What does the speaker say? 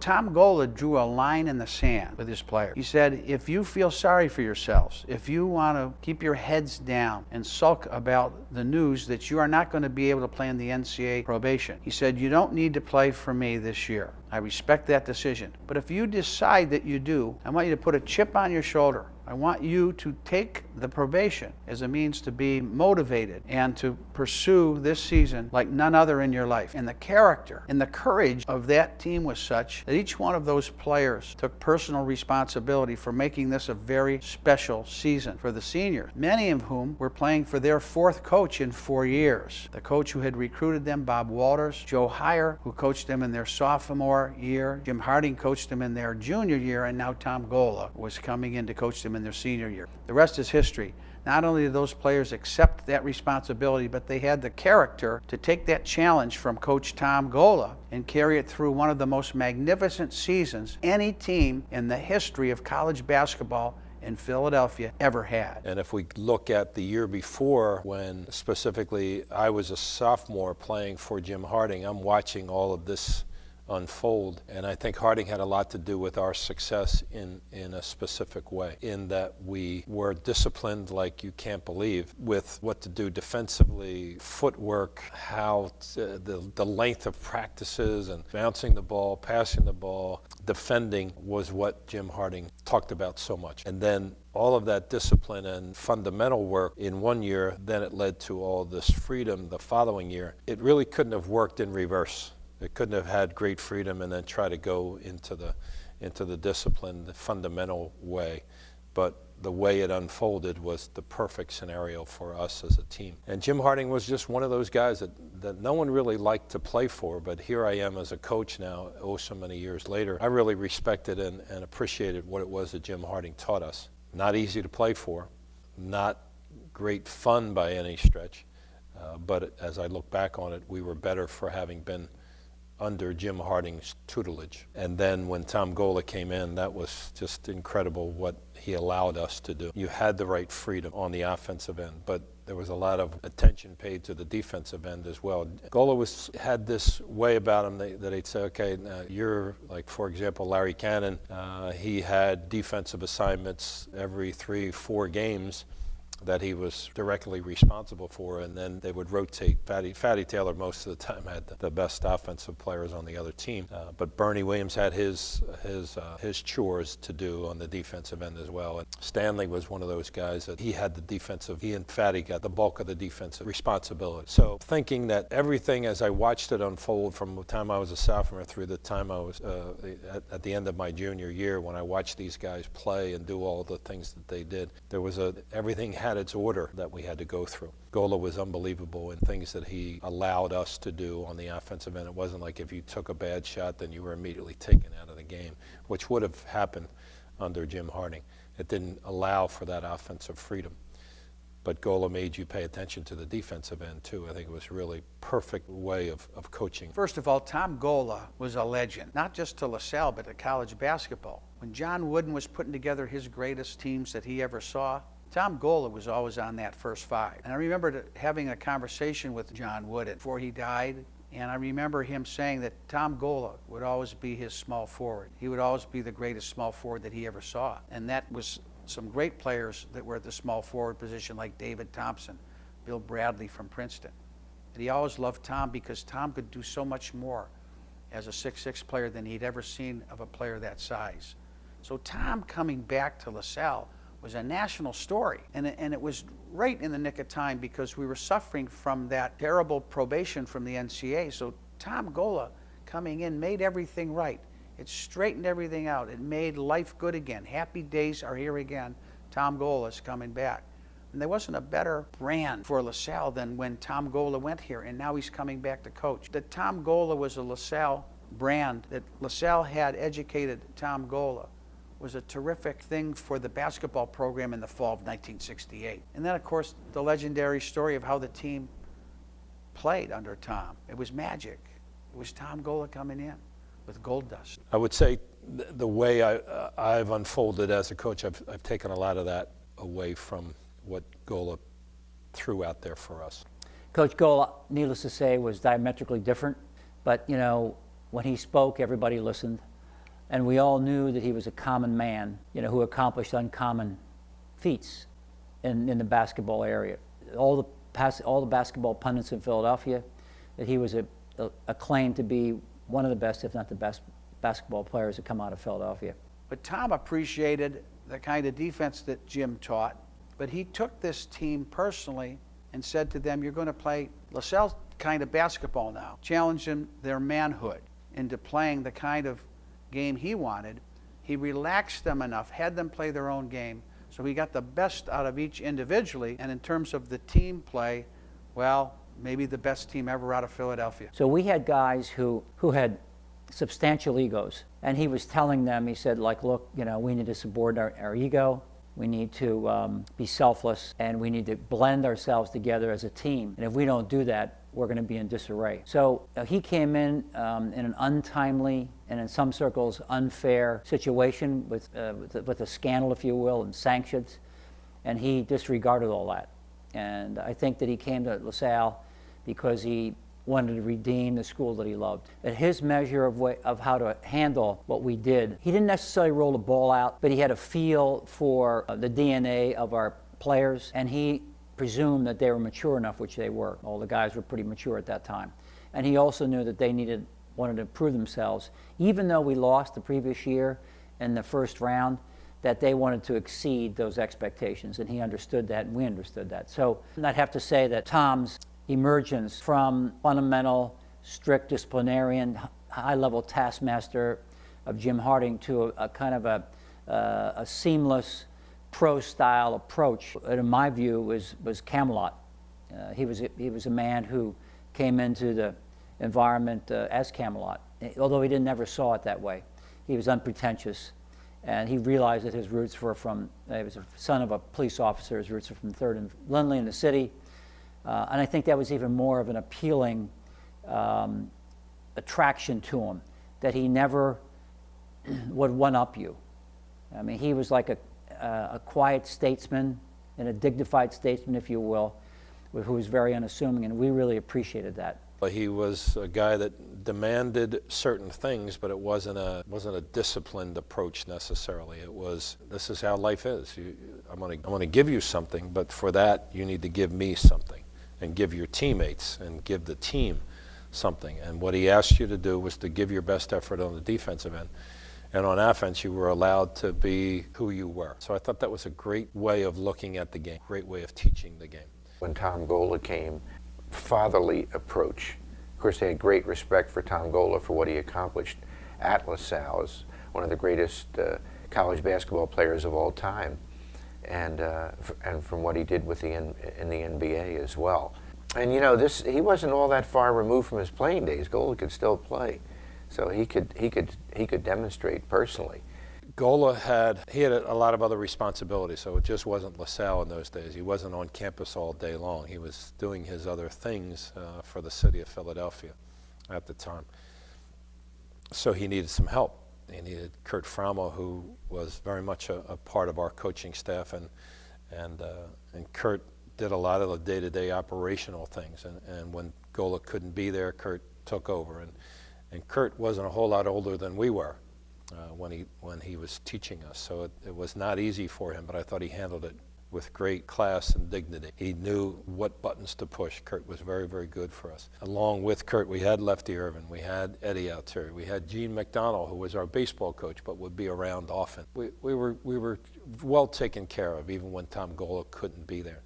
Tom Gola drew a line in the sand with his players. He said, if you feel sorry for yourselves, if you want to keep your heads down and sulk about the news that you are not going to be able to play in the NCAA probation, he said, you don't need to play for me this year. I respect that decision. But if you decide that you do, I want you to put a chip on your shoulder. I want you to take the probation as a means to be motivated and to pursue this season like none other in your life. And the character and the courage of that team was such that each one of those players took personal responsibility for making this a very special season for the seniors, many of whom were playing for their fourth coach in 4 years. The coach who had recruited them, Bob Walters, Joe Heyer, who coached them in their sophomore year, Jim Harding coached them in their junior year, and now Tom Gola was coming in to coach them in their senior year. The rest is history. Not only did those players accept that responsibility, but they had the character to take that challenge from Coach Tom Gola and carry it through one of the most magnificent seasons any team in the history of college basketball in Philadelphia ever had. And if we look at the year before, when specifically I was a sophomore playing for Jim Harding, I'm watching all of this unfold, and I think Harding had a lot to do with our success in a specific way, in that we were disciplined like you can't believe with what to do defensively, footwork, the length of practices, and bouncing the ball, passing the ball, defending was what Jim Harding talked about so much. And then all of that discipline and fundamental work in one year, then it led to all this freedom the following year. It really couldn't have worked in reverse. It couldn't have had great freedom and then try to go into the discipline, the fundamental way. But the way it unfolded was the perfect scenario for us as a team. And Jim Harding was just one of those guys that no one really liked to play for, but here I am as a coach now, so many years later. I really respected and appreciated what it was that Jim Harding taught us. Not easy to play for, not great fun by any stretch, but as I look back on it, we were better for having been under Jim Harding's tutelage. And then when Tom Gola came in, that was just incredible what he allowed us to do. You had the right freedom on the offensive end, but there was a lot of attention paid to the defensive end as well. Gola had this way about him that he'd say, okay, now you're, like, for example, Larry Cannon, he had defensive assignments every 3-4 games that he was directly responsible for, and then they would rotate. Fatty Taylor most of the time had the best offensive players on the other team, but Bernie Williams had his chores to do on the defensive end as well. And Stanley was one of those guys that he and Fatty got the bulk of the defensive responsibility. So thinking that everything, as I watched it unfold from the time I was a sophomore through the time I was at the end of my junior year, when I watched these guys play and do all the things that they did, everything had its order that we had to go through. Gola was unbelievable in things that he allowed us to do on the offensive end. It wasn't like if you took a bad shot, then you were immediately taken out of the game, which would have happened under Jim Harding. It didn't allow for that offensive freedom. But Gola made you pay attention to the defensive end, too. I think it was a really perfect way of coaching. First of all, Tom Gola was a legend, not just to LaSalle, but to college basketball. When John Wooden was putting together his greatest teams that he ever saw, Tom Gola was always on that first five. And I remember having a conversation with John Wooden before he died, and I remember him saying that Tom Gola would always be his small forward. He would always be the greatest small forward that he ever saw. And that was some great players that were at the small forward position, like David Thompson, Bill Bradley from Princeton. And he always loved Tom because Tom could do so much more as a 6'6" player than he'd ever seen of a player that size. So Tom coming back to LaSalle was a national story, and it was right in the nick of time because we were suffering from that terrible probation from the NCAA. So Tom Gola coming in made everything right. It straightened everything out. It made life good again. Happy days are here again. Tom Gola's coming back. And there wasn't a better brand for LaSalle than when Tom Gola went here, and now he's coming back to coach. That Tom Gola was a LaSalle brand, that LaSalle had educated Tom Gola, was a terrific thing for the basketball program in the fall of 1968. And then, of course, the legendary story of how the team played under Tom. It was magic. It was Tom Gola coming in with gold dust. I would say the way I've unfolded as a coach, I've taken a lot of that away from what Gola threw out there for us. Coach Gola, needless to say, was diametrically different, but, you know, when he spoke, everybody listened. And we all knew that he was a common man, you know, who accomplished uncommon feats in the basketball area. All the basketball pundits in Philadelphia, that he was acclaimed to be one of the best, if not the best, basketball players to come out of Philadelphia. But Tom appreciated the kind of defense that Jim taught, but he took this team personally and said to them, you're going to play LaSalle kind of basketball now, challenging their manhood into playing the kind of game he wanted. He relaxed them enough, had them play their own game, so he got the best out of each individually. And in terms of the team play, well, maybe the best team ever out of Philadelphia. So we had guys who had substantial egos, and he was telling them, he said, like, look, you know, we need to subordinate our ego, we need to be selfless, and we need to blend ourselves together as a team. And if we don't do that, we're going to be in disarray. So he came in an untimely and in some circles unfair situation with a scandal, if you will, and sanctions, and he disregarded all that. And I think that he came to LaSalle because he wanted to redeem the school that he loved. At his measure of how to handle what we did, he didn't necessarily roll the ball out, but he had a feel for the DNA of our players, and he presumed that they were mature enough, which they were. All the guys were pretty mature at that time. And he also knew that they wanted to prove themselves, even though we lost the previous year in the first round, that they wanted to exceed those expectations, and he understood that, and we understood that. So I'd have to say that Tom's emergence from fundamental, strict disciplinarian, high-level taskmaster of Jim Harding to a kind of a seamless, pro-style approach, in my view, was Camelot. He was a man who came into the environment as Camelot, although he never saw it that way. He was unpretentious, and he realized that his roots were from, he was a son of a police officer, his roots were from 3rd and Lindley in the city, and I think that was even more of an appealing attraction to him, that he never would one-up you. I mean, he was like a quiet statesman and a dignified statesman, if you will, who was very unassuming, and we really appreciated that. He was a guy that demanded certain things, but it wasn't a disciplined approach necessarily. It was, this is how life is. I'm going to give you something, but for that you need to give me something, and give your teammates, and give the team something. And what he asked you to do was to give your best effort on the defensive end. And on offense, you were allowed to be who you were. So I thought that was a great way of looking at the game, great way of teaching the game. When Tom Gola came, fatherly approach. Of course, they had great respect for Tom Gola for what he accomplished at LaSalle as one of the greatest college basketball players of all time, and from what he did with in the NBA as well. And you know, he wasn't all that far removed from his playing days. Gola could still play, so he could demonstrate personally. Gola had a lot of other responsibilities, so it just wasn't LaSalle in those days. He wasn't on campus all day long. He was doing his other things for the city of Philadelphia at the time. So he needed some help. He needed Kurt Framo, who was very much a part of our coaching staff, and Kurt did a lot of the day-to-day operational things. And when Gola couldn't be there, Kurt took over. And Kurt wasn't a whole lot older than we were when he was teaching us, so it was not easy for him, but I thought he handled it with great class and dignity. He knew what buttons to push. Kurt was very, very good for us. Along with Kurt, we had Lefty Irvin, we had Eddie Altieri, we had Gene McDonald, who was our baseball coach, but would be around often. We were well taken care of, even when Tom Gola couldn't be there.